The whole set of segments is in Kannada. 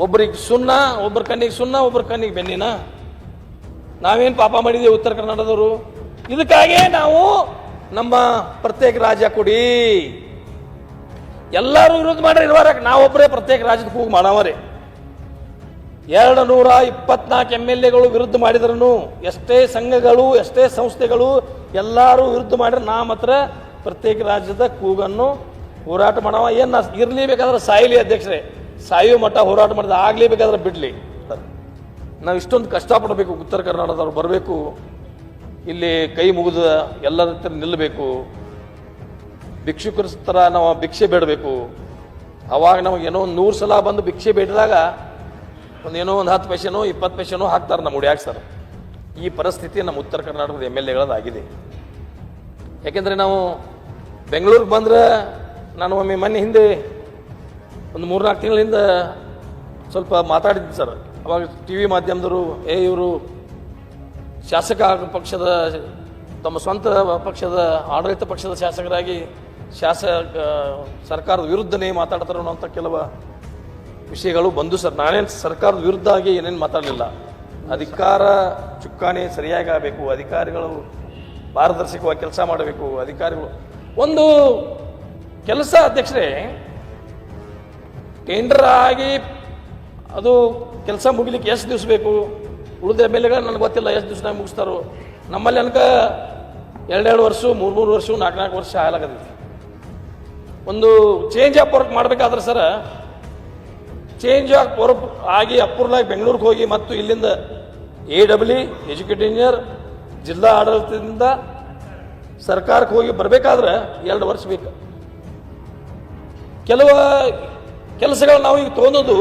ಒಬ್ಬರಿಗೆ ಸುಣ್ಣ, ಒಬ್ಬರ ಕಣ್ಣಿಗೆ ಸುಣ್ಣ, ಒಬ್ಬರ ಕಣ್ಣಿಗೆ ಬೆನ್ನಿನ. ನಾವೇನು ಪಾಪ ಮಾಡಿದ್ದೇವೆ ಉತ್ತರ ಕರ್ನಾಟಕದವರು? ಇದಕ್ಕಾಗೇ ನಾವು ನಮ್ಮ ಪ್ರತ್ಯೇಕ ರಾಜ್ಯ ಕೊಡಿ, ಎಲ್ಲರೂ ವಿರೋಧ ಮಾಡ್ರಿ ಇರುವಾರ ನಾವೊಬ್ಬರೇ ಪ್ರತ್ಯೇಕ ರಾಜ್ಯದ ಕೂಗು ಮಾಡವರೇ. 224 MLAಗಳು ವಿರುದ್ಧ ಮಾಡಿದ್ರು, ಎಷ್ಟೇ ಸಂಘಗಳು ಎಷ್ಟೇ ಸಂಸ್ಥೆಗಳು ಎಲ್ಲರೂ ವಿರುದ್ಧ ಮಾಡಿದ್ರೆ ನಾ ಮಾತ್ರ ಪ್ರತ್ಯೇಕ ರಾಜ್ಯದ ಕೂಗನ್ನು ಹೋರಾಟ ಮಾಡವ. ಏನು ಇರಲೇಬೇಕಾದ್ರೆ ಸಾಯಲಿ ಅಧ್ಯಕ್ಷರೇ, ಸಾಯುವ ಮಟ್ಟ ಹೋರಾಟ ಮಾಡಿದ ಆಗಲೇಬೇಕಾದ್ರೆ ಬಿಡಲಿ. ನಾವು ಇಷ್ಟೊಂದು ಕಷ್ಟಪಡಬೇಕು, ಉತ್ತರ ಕರ್ನಾಟಕದವ್ರು ಬರಬೇಕು, ಇಲ್ಲಿ ಕೈ ಮುಗಿದ ಎಲ್ಲರ ಹತ್ರ ನಿಲ್ಲಬೇಕು, ಭಿಕ್ಷುಕರ ಥರ ನಾವು ಭಿಕ್ಷೆ ಬೇಡಬೇಕು. ಅವಾಗ ನಮಗೇನೋ 100 ಸಲ ಬಂದು ಭಿಕ್ಷೆ ಬೇಡಿದಾಗ ಒಂದೇನೋ 10 ಪೈಸೆನೋ 20 ಪೈಸೆನೋ ಹಾಕ್ತಾರೆ ನಮ್ಮ ಹುಡುಗ ಸರ್. ಈ ಪರಿಸ್ಥಿತಿ ನಮ್ಮ ಉತ್ತರ ಕರ್ನಾಟಕದ MLAಗಳದಾಗಿದೆ. ಯಾಕೆಂದರೆ ನಾವು ಬೆಂಗಳೂರಿಗೆ ಬಂದರೆ, ನಾನು ಒಮ್ಮೆ ಮೊನ್ನೆ ಹಿಂದೆ ಒಂದು 3-4 ತಿಂಗಳಿಂದ ಸ್ವಲ್ಪ ಮಾತಾಡಿದ್ದೆ ಸರ್. ಅವಾಗ TV ಮಾಧ್ಯಮದವರು ಇವರು ಶಾಸಕ ಪಕ್ಷದ ತಮ್ಮ ಸ್ವಂತ ಪಕ್ಷದ ಆಡಳಿತ ಪಕ್ಷದ ಶಾಸಕರಾಗಿ ಸರ್ಕಾರದ ವಿರುದ್ಧನೇ ಮಾತಾಡ್ತಾರೆ ಅನ್ನೋಂಥ ಕೆಲವು ವಿಷಯಗಳು ಬಂದು ಸರ್. ನಾನೇನು ಸರ್ಕಾರದ ವಿರುದ್ಧ ಆಗಿ ಏನೇನು ಮಾತಾಡಲಿಲ್ಲ. ಅಧಿಕಾರ ಚುಕ್ಕಾಣಿ ಸರಿಯಾಗಿ ಆಗಬೇಕು, ಅಧಿಕಾರಿಗಳು ಪಾರದರ್ಶಕವಾಗಿ ಕೆಲಸ ಮಾಡಬೇಕು. ಅಧಿಕಾರಿಗಳು ಒಂದು ಕೆಲಸ ಅಧ್ಯಕ್ಷರೇ ಟೆಂಡರ್ ಆಗಿ ಅದು ಕೆಲಸ ಮುಗಿಲಿಕ್ಕೆ ಎಷ್ಟು ದಿವಸ ಬೇಕು? ಉಳಿದ MLAಗಳು ನನಗೆ ಗೊತ್ತಿಲ್ಲ ಎಷ್ಟು ದಿವಸನಾಗ ಮುಗಿಸ್ತಾರೋ. ನಮ್ಮಲ್ಲಿ ಅನ್ಕ 2 ವರ್ಷ 3 ವರ್ಷ 4 ವರ್ಷ ಆಗಲಾಗತ್ತೈತಿ. ಒಂದು ಚೇಂಜ್ ಆಫ್ ವರ್ಕ್ ಮಾಡಬೇಕಾದ್ರೆ ಸರ, ಚೇಂಜ್ ಆಫ್ ವರ್ಕ್ ಆಗಿ ಅಪ್ರೂವಲ್ ಬೆಂಗಳೂರಿಗೆ ಹೋಗಿ ಮತ್ತು ಇಲ್ಲಿಂದ AWE ಎಜುಕೇಟೆಡ್ ಇಂಜಿನಿಯರ್ ಜಿಲ್ಲಾ ಆಡಳಿತದಿಂದ ಸರ್ಕಾರಕ್ಕೆ ಹೋಗಿ ಬರಬೇಕಾದ್ರೆ 2 ವರ್ಷ ಬೇಕು. ಕೆಲವು ಕೆಲಸಗಳು ನಾವು ಈಗ ತೊಗೊಂಡು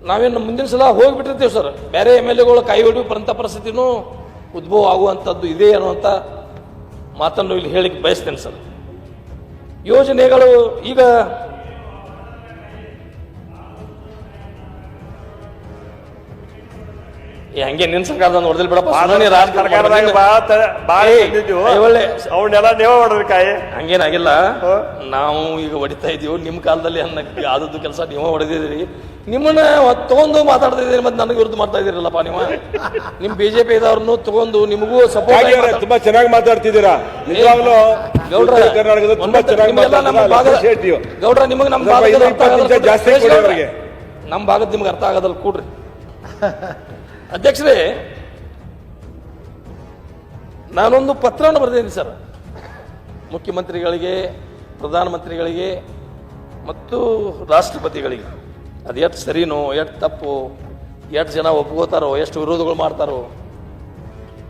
ನಾವೇನು ಮುಂದಿನ ಸಲ ಹೋಗಿಬಿಟ್ಟಿರ್ತೀವಿ ಸರ್. ಬೇರೆ MLAಗಳು ಕೈ ಹಿಡಿಯುವಂಥ ಪರಿಸ್ಥಿತಿನೂ ಉದ್ಭವ ಆಗುವಂಥದ್ದು ಇದೆ ಅನ್ನುವಂಥ ಮಾತನ್ನು ಇಲ್ಲಿ ಹೇಳಿಕ್ಕೆ ಬಯಸ್ತೇನೆ ಸರ್. ಯೋಜನೆಗಳು ಈಗ ಹಂಗೆ ನಿನ್ನ ಸರ್ಕಾರದ ನೋಡಿದಿಲ್ಲ ಬಿಡಪ್ಪ, ಅವನ್ನೆಲ್ಲ ನೀವೇ ಹೊಡ್ರಿ ಕಾಯಿ. ಹಂಗೇನಾಗಿಲ್ಲ, ನಾವು ಈಗ ಹೊಡಿತಾ ಇದೀವಿ. ನಿಮ್ಮ ಕಾಲದಲ್ಲಿ ಆದದ್ದು ಕೆಲಸ ನೀವೇ ಹೊಡೆದಿದ್ದೀರಿ. ನಿಮ್ಮನ್ನ ತಗೊಂಡು ಮಾತಾಡ್ತಾ ಇದ್ದೀರಿ, ಮತ್ತೆ ನನಗೆ ವಿರುದ್ಧ ಮಾಡ್ತಾ ಇದ್ದೀರಲ್ಲಪ್ಪ ನೀವು. ನಿಮ್ BJP ಇದವ್ರನ್ನು ತಗೊಂಡು ನಿಮಗೂ ಸಪೋರ್ಟ್ ತುಂಬಾ ಚೆನ್ನಾಗಿ ಮಾತಾಡ್ತಿದ್ದೀರಾ. ಗೌಡ್ರ ನಿಮಗೆ ನಮ್ಮ ಭಾಗದ ನಿಮ್ಗೆ ಅರ್ಥ ಆಗೋದಲ್ಲ ಕೂಡ್ರಿ. ಅಧ್ಯಕ್ಷರೇ, ನಾನೊಂದು ಪತ್ರವನ್ನು ಬರೆದಿದ್ದೀನಿ ಸರ್, ಮುಖ್ಯಮಂತ್ರಿಗಳಿಗೆ, ಪ್ರಧಾನಮಂತ್ರಿಗಳಿಗೆ ಮತ್ತು ರಾಷ್ಟ್ರಪತಿಗಳಿಗೆ. ಅದು ಎಷ್ಟು ಸರಿನೋ, ಎಷ್ಟು ತಪ್ಪು, ಎಷ್ಟು ಜನ ಒಪ್ಕೋತಾರೋ, ಎಷ್ಟು ವಿರೋಧಗಳು ಮಾಡ್ತಾರೋ.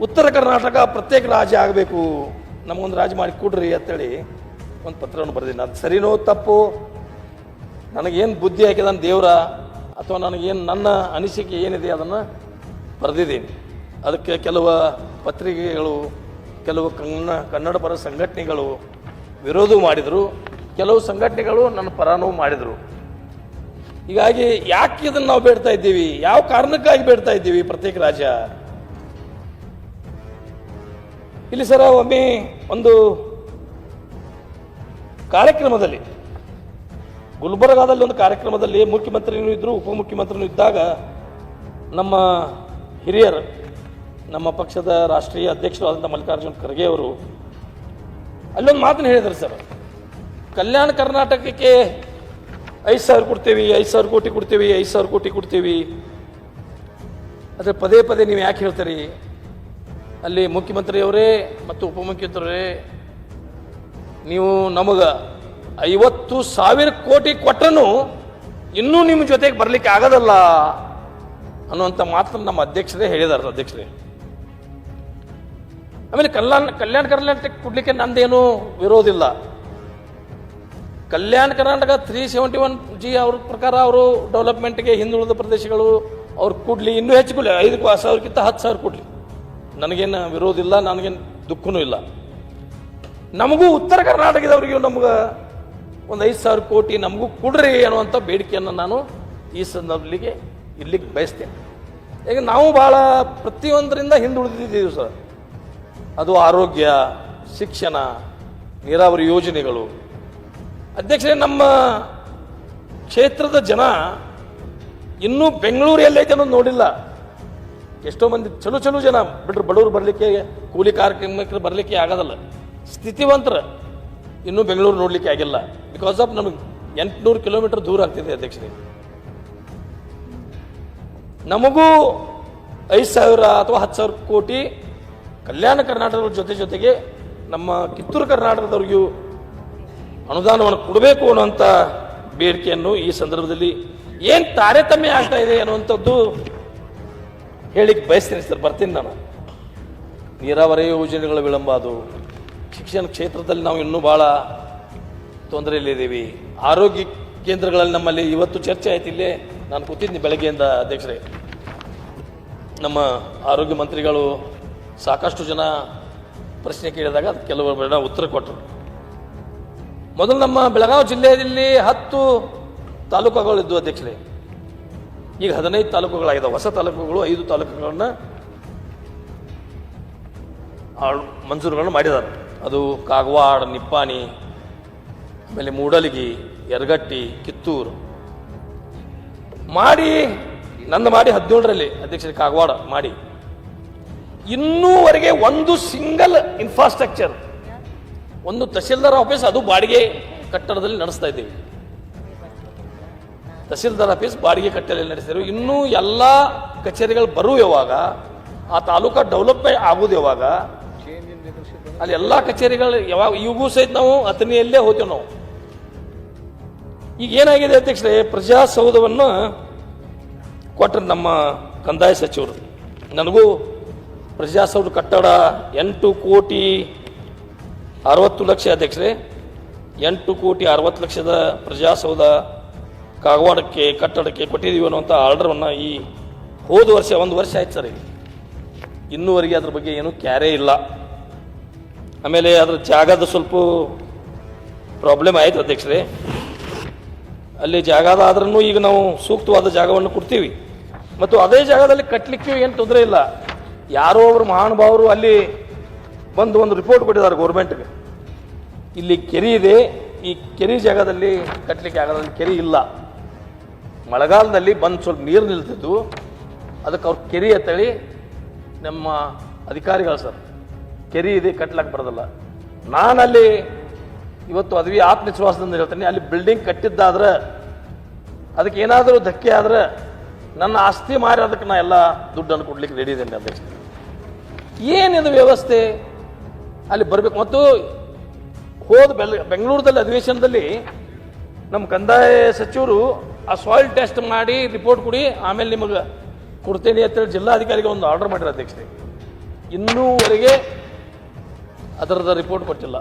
ಉತ್ತರ ಕರ್ನಾಟಕ ಪ್ರತ್ಯೇಕ ರಾಜ್ಯ ಆಗಬೇಕು, ನಮಗೊಂದು ರಾಜ್ಯ ಮಾಡಿ ಕೊಡ್ರಿ ಅಂತೇಳಿ ಒಂದು ಪತ್ರವನ್ನು ಬರೆದಿದ್ದೀನಿ. ಅದು ಸರಿನೋ ತಪ್ಪು, ನನಗೇನು ಬುದ್ಧಿ ಹಾಕಿದಾನ ದೇವರ ಅಥವಾ ನನಗೇನು ನನ್ನ ಅನಿಸಿಕೆ ಏನಿದೆ ಅದನ್ನು ಬರೆದಿದ್ದೀನಿ. ಅದಕ್ಕೆ ಕೆಲವು ಪತ್ರಿಕೆಗಳು, ಕೆಲವು ಕನ್ನಡ ಪರ ಸಂಘಟನೆಗಳು ವಿರೋಧ ಮಾಡಿದರು, ಕೆಲವು ಸಂಘಟನೆಗಳು ನನ್ನ ಪರನೂ ಮಾಡಿದರು. ಹೀಗಾಗಿ ಯಾಕೆ ಇದನ್ನು ನಾವು ಬೇಡ್ತಾ ಇದ್ದೀವಿ, ಯಾವ ಕಾರಣಕ್ಕಾಗಿ ಬೇಡ್ತಾ ಇದ್ದೀವಿ ಪ್ರತ್ಯೇಕ ರಾಜ್ಯ? ಇಲ್ಲಿ ಸರ ಒಮ್ಮೆ ಒಂದು ಕಾರ್ಯಕ್ರಮದಲ್ಲಿ, ಗುಲ್ಬರ್ಗಾದಲ್ಲಿ ಒಂದು ಕಾರ್ಯಕ್ರಮದಲ್ಲಿ ಮುಖ್ಯಮಂತ್ರಿನೂ ಇದ್ದರು, ಉಪಮುಖ್ಯಮಂತ್ರಿನೂ ಇದ್ದಾಗ ನಮ್ಮ ಹಿರಿಯರು, ನಮ್ಮ ಪಕ್ಷದ ರಾಷ್ಟ್ರೀಯ ಅಧ್ಯಕ್ಷರಾದಂಥ ಮಲ್ಲಿಕಾರ್ಜುನ್ ಖರ್ಗೆ ಅವರು ಅಲ್ಲೊಂದು ಮಾತನ್ನು ಹೇಳಿದರು ಸರ್. ಕಲ್ಯಾಣ ಕರ್ನಾಟಕಕ್ಕೆ 5,000 ಕೊಡ್ತೀವಿ, 5,000 ಕೋಟಿ ಕೊಡ್ತೀವಿ, 5,000 ಕೋಟಿ ಕೊಡ್ತೀವಿ. ಆದರೆ ಪದೇ ಪದೇ ನೀವು ಯಾಕೆ ಹೇಳ್ತೀರಿ? ಅಲ್ಲಿ ಮುಖ್ಯಮಂತ್ರಿಯವರೇ ಮತ್ತು ಉಪಮುಖ್ಯಮಂತ್ರಿಯವರೇ, ನೀವು ನಮಗೆ 50,000 ಕೋಟಿ ಕೊಟ್ಟರೂ ಇನ್ನೂ ನಿಮ್ಮ ಜೊತೆಗೆ ಬರಲಿಕ್ಕೆ ಆಗೋದಲ್ಲ ಅನ್ನುವಂಥ ಮಾತನ್ನು ನಮ್ಮ ಅಧ್ಯಕ್ಷರೇ ಹೇಳಿದಾರೆ. ಅಧ್ಯಕ್ಷರೇ, ಆಮೇಲೆ ಕಲ್ಯಾಣ ಕರ್ನಾಟಕ ಕೊಡ್ಲಿಕ್ಕೆ ನಂದೇನು ವಿರೋಧಿಲ್ಲ. ಕಲ್ಯಾಣ ಕರ್ನಾಟಕ 371G ಅವ್ರ ಪ್ರಕಾರ ಅವರು ಡೆವಲಪ್ಮೆಂಟ್ಗೆ ಹಿಂದುಳಿದ ಪ್ರದೇಶಗಳು ಅವ್ರು ಕೊಡ್ಲಿ, ಇನ್ನೂ ಹೆಚ್ಚು ಕೊಡಲಿ, 5,000ಕ್ಕಿಂತ 10,000 ಕೊಡ್ಲಿ, ನನಗೇನು ವಿರೋಧಿಲ್ಲ, ನನಗೇನು ದುಃಖನೂ ಇಲ್ಲ. ನಮಗೂ ಉತ್ತರ ಕರ್ನಾಟಕದವರಿಗೂ ನಮ್ಗೆ ಒಂದು 5,000 ಕೋಟಿ ನಮಗೂ ಕೊಡ್ರಿ ಅನ್ನುವಂಥ ಬೇಡಿಕೆಯನ್ನು ನಾನು ಈ ಸಂದರ್ಭದಲ್ಲಿ ಇಲ್ಲಿಗೆ ಬಯಸ್ತೇನೆ. ಈಗ ನಾವು ಭಾಳ ಪ್ರತಿಯೊಂದರಿಂದ ಹಿಂದುಳಿದಿದ್ದೀವಿ ಸರ್. ಅದು ಆರೋಗ್ಯ, ಶಿಕ್ಷಣ, ನೀರಾವರಿ ಯೋಜನೆಗಳು. ಅಧ್ಯಕ್ಷರೇ, ನಮ್ಮ ಕ್ಷೇತ್ರದ ಜನ ಇನ್ನೂ ಬೆಂಗಳೂರು ಎಲ್ಲೈತೆ ಅನ್ನೋದು ನೋಡಿಲ್ಲ. ಎಷ್ಟೋ ಮಂದಿ ಚಲೋ ಜನ ಬಿಟ್ರೆ ಬಡವರು ಬರಲಿಕ್ಕೆ, ಕೂಲಿ ಕಾರ್ಮಿಕರು ಬರಲಿಕ್ಕೆ ಆಗೋದಲ್ಲ. ಸ್ಥಿತಿವಂತರ ಇನ್ನೂ ಬೆಂಗಳೂರು ನೋಡಲಿಕ್ಕೆ ಆಗಿಲ್ಲ. ಬಿಕಾಸ್ ಆಫ್ ನಮಗೆ 800 ಕಿಲೋಮೀಟರ್ ದೂರ ಆಗ್ತಿದೆ ಅಧ್ಯಕ್ಷರೇ. ನಮಗೂ 5,000 ಅಥವಾ 10,000 ಕೋಟಿ ಕಲ್ಯಾಣ ಕರ್ನಾಟಕದ ಜೊತೆಗೆ ನಮ್ಮ ಕಿತ್ತೂರು ಕರ್ನಾಟಕದವ್ರಿಗೂ ಅನುದಾನವನ್ನು ಕೊಡಬೇಕು ಅನ್ನುವಂಥ ಬೇಡಿಕೆಯನ್ನು ಈ ಸಂದರ್ಭದಲ್ಲಿ ಏನು ತಾರತಮ್ಯ ಆಗ್ತಾ ಇದೆ ಅನ್ನುವಂಥದ್ದು ಹೇಳಿಕ್ಕೆ ಬಯಸ್ತೀನಿ ಸರ್. ಬರ್ತೀನಿ ನಾನು. ನೀರಾವರಿ ಯೋಜನೆಗಳ ವಿಳಂಬ, ಅದು ಶಿಕ್ಷಣ ಕ್ಷೇತ್ರದಲ್ಲಿ ನಾವು ಇನ್ನೂ ಭಾಳ ತೊಂದರೆಯಲ್ಲಿದ್ದೀವಿ. ಆರೋಗ್ಯ ಕೇಂದ್ರಗಳಲ್ಲಿ ನಮ್ಮಲ್ಲಿ ಇವತ್ತು ಚರ್ಚೆ ಆಯ್ತು. ಇಲ್ಲೇ ನಾನು ಕೂತಿದ್ದೀನಿ ಬೆಳಗ್ಗೆಯಿಂದ ಅಧ್ಯಕ್ಷರೇ. ನಮ್ಮ ಆರೋಗ್ಯ ಮಂತ್ರಿಗಳು ಸಾಕಷ್ಟು ಜನ ಪ್ರಶ್ನೆ ಕೇಳಿದಾಗ ಅದು ಕೆಲವರು ಉತ್ತರ ಕೊಟ್ಟರು. ಮೊದಲು ನಮ್ಮ ಬೆಳಗಾವಿ ಜಿಲ್ಲೆಯಲ್ಲಿ 10 ತಾಲೂಕುಗಳಿದ್ದು ಅಧ್ಯಕ್ಷರೇ. ಈಗ 15 ತಾಲೂಕುಗಳಾಗಿದ್ದಾವೆ. ಹೊಸ ತಾಲೂಕುಗಳು 5 ತಾಲೂಕುಗಳನ್ನು ಮಂಜೂರುಗಳನ್ನು ಮಾಡಿದ್ದಾರೆ. ಅದು ಕಾಗವಾಡ, ನಿಪ್ಪಾಣಿ, ಆಮೇಲೆ ಮೂಡಲಗಿ, ಯರಗಟ್ಟಿ, ಕಿತ್ತೂರು ಮಾಡಿ 17ರಲ್ಲಿ ಅಧ್ಯಕ್ಷರೇ ಕಾಗವಾಡ ಮಾಡಿ. ಇನ್ನೂವರೆಗೆ ಒಂದು ಸಿಂಗಲ್ ಇನ್ಫ್ರಾಸ್ಟ್ರಕ್ಚರ್, ಒಂದು ತಹಸೀಲ್ದಾರ್ ಆಫೀಸ್ ಅದು ಬಾಡಿಗೆ ಕಟ್ಟಡದಲ್ಲಿ ನಡೆಸ್ತಾ ಇದ್ದೀವಿ. ತಹಸೀಲ್ದಾರ್ ಆಫೀಸ್ ಬಾಡಿಗೆ ಕಟ್ಟಡದಲ್ಲಿ ನಡೆಸ್ತಾರೆ. ಇನ್ನೂ ಎಲ್ಲ ಕಚೇರಿಗಳು ಬರುವ ಯಾವಾಗ, ಆ ತಾಲೂಕಾ ಡೆವಲಪ್ಮೆಂಟ್ ಆಗೋದು ಯಾವಾಗ, ಅಲ್ಲಿ ಎಲ್ಲ ಕಚೇರಿಗಳು ಯಾವಾಗ, ಇವಾಗೂ ಸಹಿತ ನಾವು ಅಥಣಿಯಲ್ಲೇ ಹೋಗ್ತೇವೆ ನಾವು. ಈಗ ಏನಾಗಿದೆ ಅಧ್ಯಕ್ಷರೇ, ಪ್ರಜಾಸೌಧವನ್ನು ಕೊಟ್ಟರು ನಮ್ಮ ಕಂದಾಯ ಸಚಿವರು. ನನಗೂ ಪ್ರಜಾಸೌಧ ಕಟ್ಟಡ 8,60,00,000 ಅಧ್ಯಕ್ಷರೇ. 8,60,00,000 ಪ್ರಜಾಸೌಧ ಕಾಗವಾಡಕ್ಕೆ ಕಟ್ಟಡಕ್ಕೆ ಕೊಟ್ಟಿದ್ದೀವಿ ಅನ್ನುವಂಥ ಆರ್ಡರನ್ನು ಈ ಹೋದ ವರ್ಷ, 1 ವರ್ಷ ಆಯ್ತು ಸರ್. ಇನ್ನೂವರೆಗೆ ಅದ್ರ ಬಗ್ಗೆ ಏನೂ ಕ್ಯಾರೇ ಇಲ್ಲ. ಆಮೇಲೆ ಅದ್ರ ಜಾಗದ ಸ್ವಲ್ಪ ಪ್ರಾಬ್ಲಮ್ ಆಯ್ತು ಅಧ್ಯಕ್ಷರೇ. ಅಲ್ಲಿ ಜಾಗದ ಆದ್ರೂ ಈಗ ನಾವು ಸೂಕ್ತವಾದ ಜಾಗವನ್ನು ಕೊಡ್ತೀವಿ ಮತ್ತು ಅದೇ ಜಾಗದಲ್ಲಿ ಕಟ್ಟಲಿಕ್ಕೆ ಏನು ತೊಂದರೆ ಇಲ್ಲ. ಯಾರೋ ಒಬ್ರು ಮಹಾನುಭಾವರು ಅಲ್ಲಿ ಬಂದು ಒಂದು ರಿಪೋರ್ಟ್ ಕೊಟ್ಟಿದ್ದಾರೆ ಗೌರ್ಮೆಂಟ್ಗೆ. ಇಲ್ಲಿ ಕೆರೆ ಇದೆ, ಈ ಕೆರೆ ಜಾಗದಲ್ಲಿ ಕಟ್ಟಲಿಕ್ಕೆ ಆಗೋದ್ರಲ್ಲಿ ಕೆರೆ ಇಲ್ಲ. ಮಳೆಗಾಲದಲ್ಲಿ ಬಂದು ಸ್ವಲ್ಪ ನೀರು ನಿಲ್ತಿದ್ದು, ಅದಕ್ಕೆ ಅವ್ರು ಕೆರೆ ಅಂತೇಳಿ ನಮ್ಮ ಅಧಿಕಾರಿಗಳು ಸರ್ ಕೆರೆ ಇದೆ ಕಟ್ಟಲಿಕ್ಕೆ ಬರೋದಲ್ಲ. ನಾನಲ್ಲಿ ಇವತ್ತು ಅದ್ವಿ ಆತ್ಮವಿಶ್ವಾಸದಿಂದ ಹೇಳ್ತೀನಿ, ಅಲ್ಲಿ ಬಿಲ್ಡಿಂಗ್ ಕಟ್ಟಿದ್ದಾದ್ರೆ ಅದಕ್ಕೆ ಏನಾದರೂ ಧಕ್ಕೆ ಆದ್ರೆ ನನ್ನ ಆಸ್ತಿ ಮಾರಿ ಅದಕ್ಕೆ ನಾ ಎಲ್ಲ ದುಡ್ಡನ್ನು ಕೊಡ್ಲಿಕ್ಕೆ ರೆಡಿ ಇದ್ದೇನೆ ಅಧ್ಯಕ್ಷ. ಏನಿದು ವ್ಯವಸ್ಥೆ ಅಲ್ಲಿ ಬರಬೇಕು. ಮತ್ತು ಬೆಂಗಳೂರದಲ್ಲಿ ಅಧಿವೇಶನದಲ್ಲಿ ನಮ್ಮ ಕಂದಾಯ ಸಚಿವರು ಆ ಸಾಯಿಲ್ ಟೆಸ್ಟ್ ಮಾಡಿ ರಿಪೋರ್ಟ್ ಕೊಡಿ, ಆಮೇಲೆ ನಿಮಗೆ ಕೊಡ್ತೇನೆ ಅಂತೇಳಿ ಜಿಲ್ಲಾಧಿಕಾರಿಗೆ ಒಂದು ಆರ್ಡರ್ ಮಾಡಿರೋ ಅಧ್ಯಕ್ಷರೇ. ಇನ್ನೂವರೆಗೆ ಅದರದ ರಿಪೋರ್ಟ್ ಕೊಟ್ಟಿಲ್ಲ.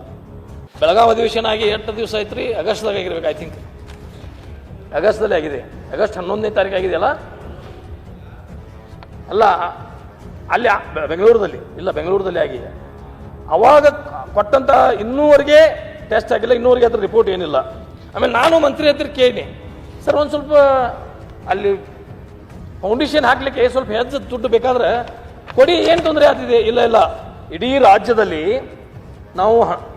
ಬೆಳಗಾವಿ ಅಧಿವೇಶನ ಆಗಿ 8 ದಿವಸ ಆಯ್ತು ರೀ. ಆಗಸ್ಟ್ದಾಗ ಆಗಿರ್ಬೇಕು, ಐ ಥಿಂಕ್ ಆಗಸ್ಟ್ದಲ್ಲಿ ಆಗಿದೆ. ಆಗಸ್ಟ್ 11ನೇ ತಾರೀಕು ಆಗಿದೆಯಲ್ಲ, ಅಲ್ಲ ಅಲ್ಲಿ ಬೆಂಗಳೂರಲ್ಲಿ ಇಲ್ಲ, ಬೆಂಗಳೂರದಲ್ಲಿ ಆಗಿದೆ. ಅವಾಗ ಕೊಟ್ಟಂತ ಇನ್ನೂವರೆಗೆ ಟೆಸ್ಟ್ ಆಗಿಲ್ಲ, ಇನ್ನೂವರೆಗೆ ಅದ್ರ ರಿಪೋರ್ಟ್ ಏನಿಲ್ಲ. ಆಮೇಲೆ ನಾನು ಮಂತ್ರಿ ಹತ್ರ ಕೇಳಿ, ಸರ್ ಒಂದು ಸ್ವಲ್ಪ ಅಲ್ಲಿ ಫೌಂಡೇಶನ್ ಹಾಕ್ಲಿಕ್ಕೆ ಸ್ವಲ್ಪ ಹೆಚ್ಚು ದುಡ್ಡು ಬೇಕಾದ್ರೆ ಕೊಡಿ, ಏನು ತೊಂದರೆ ಆಗ್ತಿದೆ? ಇಲ್ಲ, ಇಡೀ ರಾಜ್ಯದಲ್ಲಿ ನಾವು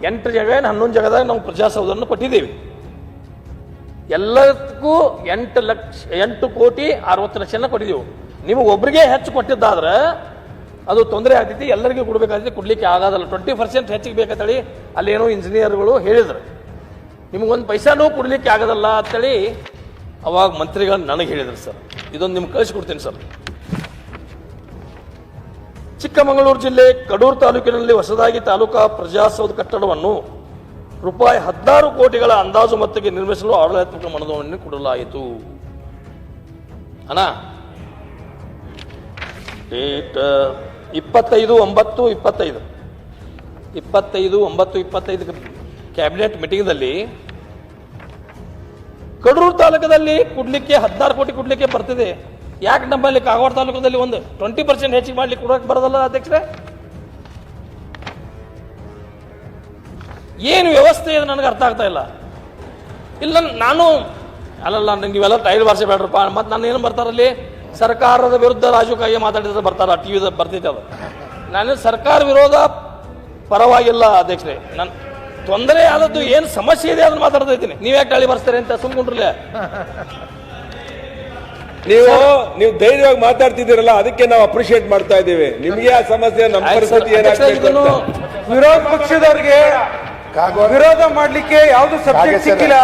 8 ಜಾಗ 11 ಜಾಗದಾಗ ನಾವು ಪ್ರಜಾಸೌಧವನ್ನು ಕೊಟ್ಟಿದ್ದೀವಿ. ಎಲ್ಲದಕ್ಕೂ 8,60,00,000 ಕೊಟ್ಟಿದ್ದೀವಿ. ನಿಮಗೆ ಒಬ್ಬರಿಗೆ ಹೆಚ್ಚು ಕೊಟ್ಟಿದ್ದಾದ್ರೆ ಅದು ತೊಂದರೆ ಆಗ್ತೈತಿ, ಎಲ್ಲರಿಗೂ ಕೊಡಬೇಕಾಗ್ತೈತಿ, ಕೊಡ್ಲಿಕ್ಕೆ ಆಗೋದಲ್ಲ. 20% ಹೆಚ್ಚಿಗೆ ಬೇಕಂತೇಳಿ ಅಲ್ಲೇನೋ ಇಂಜಿನಿಯರ್ಗಳು ಹೇಳಿದ್ರು. ನಿಮಗೊಂದು ಪೈಸಾನೂ ಕೊಡ್ಲಿಕ್ಕೆ ಆಗೋದಲ್ಲ ಅಂತೇಳಿ ಅವಾಗ ಮಂತ್ರಿಗಳು ನನಗೆ ಹೇಳಿದ್ರು ಸರ್. ಇದೊಂದು ನಿಮ್ಗೆ ಕಳಿಸ್ಕೊಡ್ತೀನಿ ಸರ್. ಚಿಕ್ಕಮಗಳೂರು ಜಿಲ್ಲೆ ಕಡೂರು ತಾಲೂಕಿನಲ್ಲಿ ಹೊಸದಾಗಿ ತಾಲೂಕಾ ಪ್ರಜಾಸೌಧ ಕಟ್ಟಡವನ್ನು ರೂಪಾಯಿ 16 ಕೋಟಿಗಳ ಅಂದಾಜು ಮೊತ್ತಕ್ಕೆ ನಿರ್ಮಿಸಲು ಆಡಳಿತಾತ್ಮಕ ಅನುದಾನವನ್ನು ಕೊಡಲಾಯಿತು. ಅಣ್ಣ ಡೇಟ್ 25/9/25 ಕ್ಯಾಬಿನೆಟ್ ಮೀಟಿಂಗ್ದಲ್ಲಿ ಕಡೂರು ತಾಲೂಕದಲ್ಲಿ ಕೊಡ್ಲಿಕ್ಕೆ 16 ಕೋಟಿ ಕೊಡ್ಲಿಕ್ಕೆ ಬರ್ತಿದೆ. ಯಾಕೆ ನಮ್ಮಲ್ಲಿ ಕಾಗವಾಡ ತಾಲೂಕದಲ್ಲಿ ಒಂದು 20% ಹೆಚ್ಚಿಗೆ ಮಾಡ್ಲಿಕ್ಕೆ ಕೊಡೋಕೆ ಬರೋದಲ್ಲ ಅಧ್ಯಕ್ಷರೇ? ಏನು ವ್ಯವಸ್ಥೆ ಇದೆ ನನಗೆ ಅರ್ಥ ಆಗ್ತಾ ಇಲ್ಲ. ಇಲ್ಲ ನಾನು ಅಲ್ಲಲ್ಲ, ನೀವೆಲ್ಲ ಟೈಲ್ ಭಾಷೆ ಬೇಡ್ರಪ್ಪ. ಮತ್ತು ನಾನು ಏನು ಬರ್ತಾರಲ್ಲಿ ಸರ್ಕಾರದ ವಿರುದ್ಧ ರಾಜಕೀಯ ಮಾತಾಡಿದ್ರೆ ಬರ್ತಾರ, ಟಿವಿದ ಬರ್ತೈತೆ ಅದು. ನಾನು ಸರ್ಕಾರ ವಿರೋಧ ಪರವಾಗಿಲ್ಲ ಅಧ್ಯಕ್ಷರೇ. ನಾನು ತೊಂದರೆ ಆದದ್ದು ಏನು ಸಮಸ್ಯೆ ಇದೆ ಅದನ್ನು ಮಾತಾಡ್ತಾ ಇದ್ದೀನಿ. ನೀವ್ಯಾಕೆ ಟಳಿ ಬರ್ಸ್ತಾರೆ ಅಂತ ಸುಮ್ಕೊಂಡ್ರಲ್ಲ. ನೀವು ಧೈರ್ಯವಾಗಿ ಮಾತಾಡ್ತಿದ್ದೀರಲ್ಲ, ಅದಕ್ಕೆ ನಾವು ಅಪ್ರಿಶಿಯೇಟ್ ಮಾಡ್ತಾ ಇದ್ದೀವಿ. ನಿಮ್ಗೆ ಆ ಸಮಸ್ಯೆ, ನಮ್ಮ ಪರಿಸ್ಥಿತಿ ಏನಾಗ್ಬೇಕು ಅಂತ. ವಿರೋಧ ಪಕ್ಷದವರಿಗೆ ವಿರೋಧ ಮಾಡ್ಲಿಕ್ಕೆ ಯಾವ್ದು ಸಬ್ಜೆಕ್ಟ್ ಸಿಕ್ಕಿಲ್ಲ.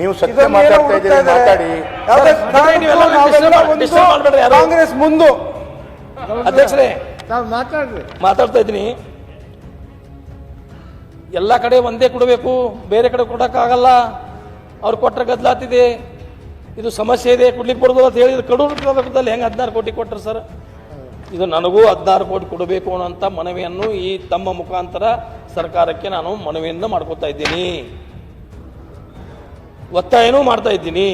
ನೀವು ಸತ್ಯ ಮಾತಾಡ್ತಾ ಇದ್ದೀರಿ, ಮಾತಾಡಿ. ಕಾಂಗ್ರೆಸ್ ಮುಂದು ಅಧ್ಯಕ್ಷರೇ ಮಾತಾಡ್ತಾ ಇದ್ದೀನಿ. ಎಲ್ಲ ಕಡೆ ಒಂದೇ ಕೊಡಬೇಕು, ಬೇರೆ ಕಡೆ ಕೊಡಕ್ಕಾಗಲ್ಲ. ಅವ್ರು ಕೊಟ್ಟರೆ ಗದ್ದಲಾಗ್ತಿದೆ, ಇದು ಸಮಸ್ಯೆ ಇದೆ, ಕೊಡ್ಲಿಕ್ಕೆ ಕೊಡೋದು ಅಂತ ಹೇಳಿದ್ರು. ಕಡೂರಲ್ಲಿ ಹೆಂಗೆ 16 ಕೋಟಿ ಕೊಟ್ಟರು ಸರ್? ಇದು ನನಗೂ 16 ಕೋಟಿ ಕೊಡಬೇಕು ಅನ್ನೋಂಥ ಮನವಿಯನ್ನು ಈ ತಮ್ಮ ಮುಖಾಂತರ ಸರ್ಕಾರಕ್ಕೆ ನಾನು ಮನವಿಯನ್ನು ಮಾಡ್ಕೋತಾ ಇದ್ದೀನಿ, ಒತ್ತಾಯನೂ ಮಾಡ್ತಾ ಇದ್ದೀನಿ.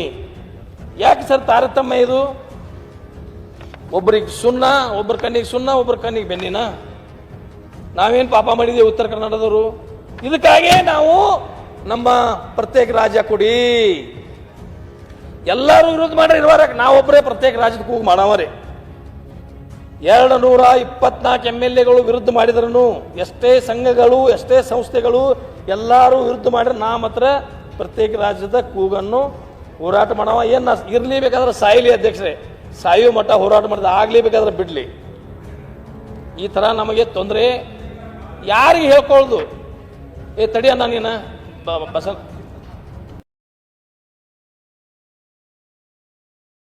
ಯಾಕೆ ಸರ್ ತಾರತಮ್ಯ ಇದು? ಒಬ್ಬರಿಗೆ ಸುಣ್ಣ, ಒಬ್ಬರ ಕಣ್ಣಿಗೆ ಸುಣ್ಣ, ಒಬ್ಬರ ಕಣ್ಣಿಗೆ ಬೆನ್ನಿನ? ನಾವೇನು ಪಾಪ ಮಾಡಿದ್ದೀವಿ ಉತ್ತರ ಕನ್ನಡದವರು? ಇದಕ್ಕಾಗೇ ನಾವು ನಮ್ಮ ಪ್ರತ್ಯೇಕ ರಾಜ್ಯ ಕೊಡಿ, ಎಲ್ಲರೂ ವಿರೋಧ ಮಾಡ್ರಿ ಇರುವಾರ ನಾವೊಬ್ಬರೇ ಪ್ರತ್ಯೇಕ ರಾಜ್ಯದ ಕೂಗು ಮಾಡವರೇ. 224 MLAಗಳು ವಿರುದ್ಧ ಮಾಡಿದ್ರು, ಎಷ್ಟೇ ಸಂಘಗಳು ಎಷ್ಟೇ ಸಂಸ್ಥೆಗಳು ಎಲ್ಲರೂ ವಿರುದ್ಧ ಮಾಡಿದ್ರೆ ನಾ ಮಾತ್ರ ಪ್ರತ್ಯೇಕ ರಾಜ್ಯದ ಕೂಗನ್ನು ಹೋರಾಟ ಮಾಡವ. ಏನು ಇರಲೇಬೇಕಾದ್ರೆ ಸಾಯಲಿ ಅಧ್ಯಕ್ಷರೇ, ಸಾಯುವ ಮಟ್ಟ ಹೋರಾಟ ಮಾಡಿದ ಆಗಲೇಬೇಕಾದ್ರೆ ಬಿಡಲಿ. ಈ ಥರ ನಮಗೆ ತೊಂದರೆ ಯಾರಿಗೆ ಹೇಳ್ಕೊಳ್ಳೋದು? ತಡಿಯಣ್ಣ ನೀನು ಬಸ